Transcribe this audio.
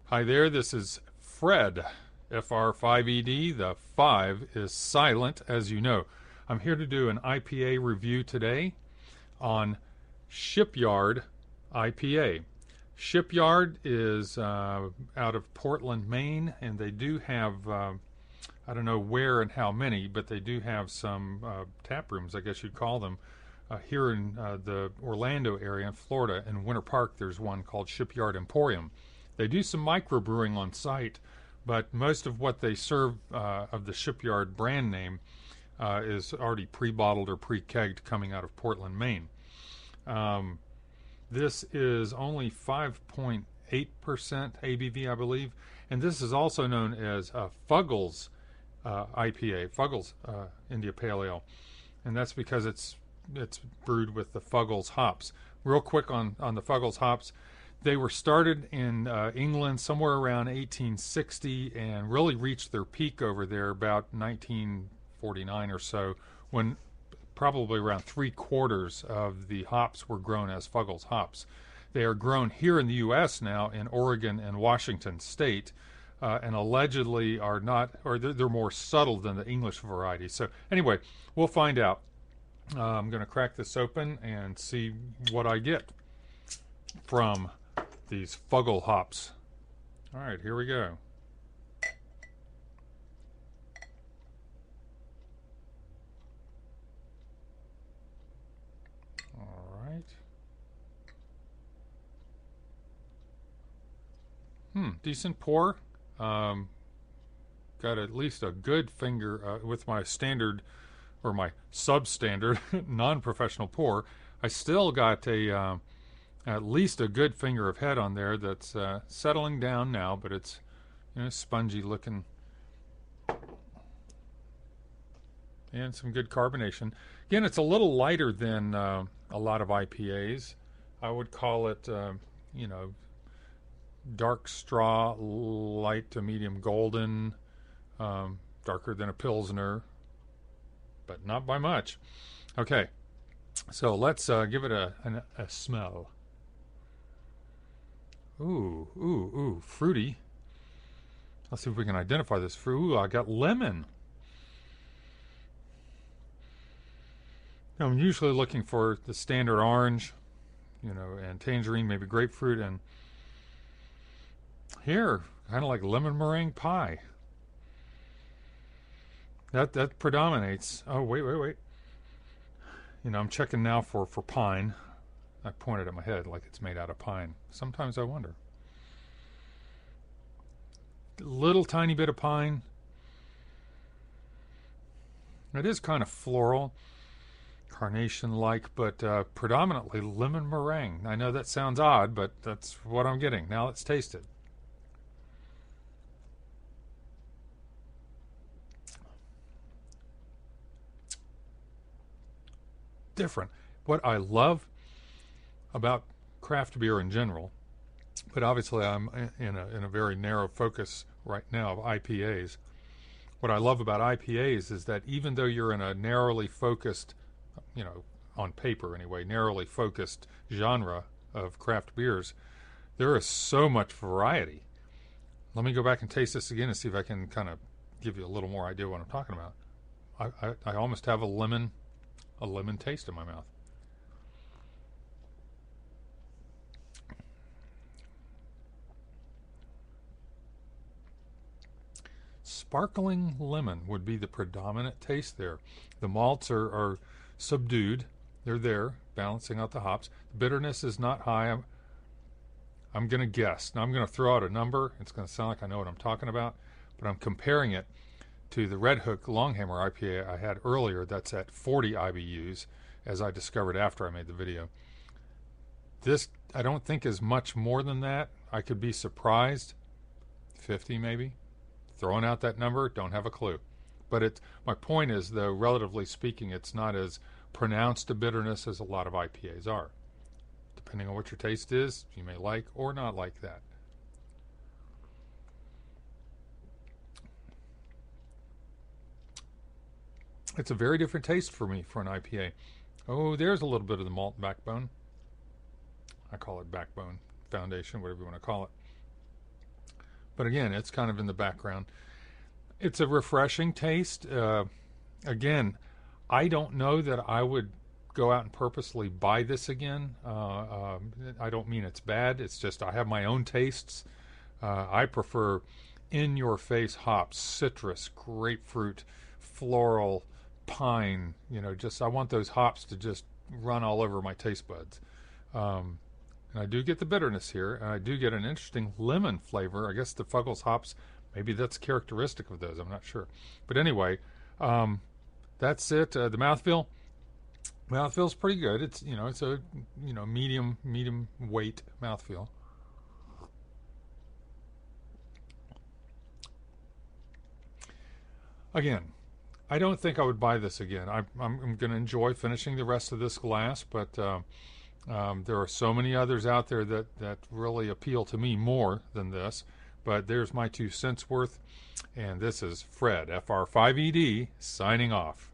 Hi there, this is Fred, FR5ED. The 5 is silent, as you know. I'm here to do an IPA review today on Shipyard IPA. Shipyard is out of Portland, Maine, and they do have, I don't know where and how many, but they do have some tap rooms, I guess you'd call them, here in the Orlando area in Florida. In Winter Park, there's one called Shipyard Emporium. They do some microbrewing on site, but most of what they serve of the Shipyard brand name is already pre-bottled or pre-kegged coming out of Portland, Maine. This is only 5.8% ABV, I believe, and this is also known as Fuggles IPA, Fuggles India Pale Ale, and that's because it's brewed with the Fuggles hops. Real quick on the Fuggles hops. They were started in England somewhere around 1860 and really reached their peak over there about 1949 or so, when probably around 3/4 of the hops were grown as Fuggles hops. They are grown here in the U.S. now in Oregon and Washington State, and allegedly are not, or they're more subtle than the English variety. So anyway, we'll find out. I'm going to crack this open and see what I get from these Fuggle hops. All right, here we go. All right. Decent pour. Got at least a good finger with my standard or my substandard non-professional pour. I still got a at least a good finger of head on there that's settling down now, but it's spongy looking and some good carbonation. Again, it's a little lighter than a lot of IPAs. I would call it dark straw, light to medium golden, darker than a Pilsner, but not by much. Okay, so let's give it a smell. Ooh, fruity. Let's see if we can identify this fruit. Ooh, I got lemon. I'm usually looking for the standard orange, and tangerine, maybe grapefruit, and here, kind of like lemon meringue pie. That predominates. Oh, wait. I'm checking now for pine. I pointed at my head like it's made out of pine. Sometimes I wonder. Little tiny bit of pine. It is kind of floral, carnation-like, but predominantly lemon meringue. I know that sounds odd, but that's what I'm getting. Now let's taste it. Different. What I love about craft beer in general, but obviously I'm in a very narrow focus right now of IPAs. What I love about IPAs is that even though you're in a narrowly focused, on paper anyway, narrowly focused genre of craft beers, there is so much variety. Let me go back and taste this again and see if I can kind of give you a little more idea what I'm talking about. I almost have a lemon taste in my mouth. Sparkling lemon would be the predominant taste there. The malts are subdued. They're there, balancing out the hops. The bitterness is not high. I'm going to guess. Now I'm going to throw out a number. It's going to sound like I know what I'm talking about, but I'm comparing it to the Red Hook Longhammer IPA I had earlier. That's at 40 IBUs, as I discovered after I made the video. This, I don't think, is much more than that. I could be surprised. 50 maybe. Throwing out that number, don't have a clue. But my point is, though, relatively speaking, it's not as pronounced a bitterness as a lot of IPAs are. Depending on what your taste is, you may like or not like that. It's a very different taste for me for an IPA. Oh, there's a little bit of the malt backbone. I call it backbone, foundation, whatever you want to call it. but again, it's kind of in the background. It's a refreshing taste. Again, I don't know that I would go out and purposely buy this again. I don't mean it's bad. It's just I have my own tastes. I prefer in-your-face hops, citrus, grapefruit, floral, pine. Just I want those hops to just run all over my taste buds. And I do get the bitterness here, and I do get an interesting lemon flavor. I guess the Fuggles hops, maybe that's characteristic of those. I'm not sure. But anyway, that's it. The mouthfeel. Mouthfeel's pretty good. It's it's a medium weight mouthfeel. Again, I don't think I would buy this again. I'm going to enjoy finishing the rest of this glass, but there are so many others out there that really appeal to me more than this. But there's my 2 cents worth, and this is Fred, FR5ED, signing off.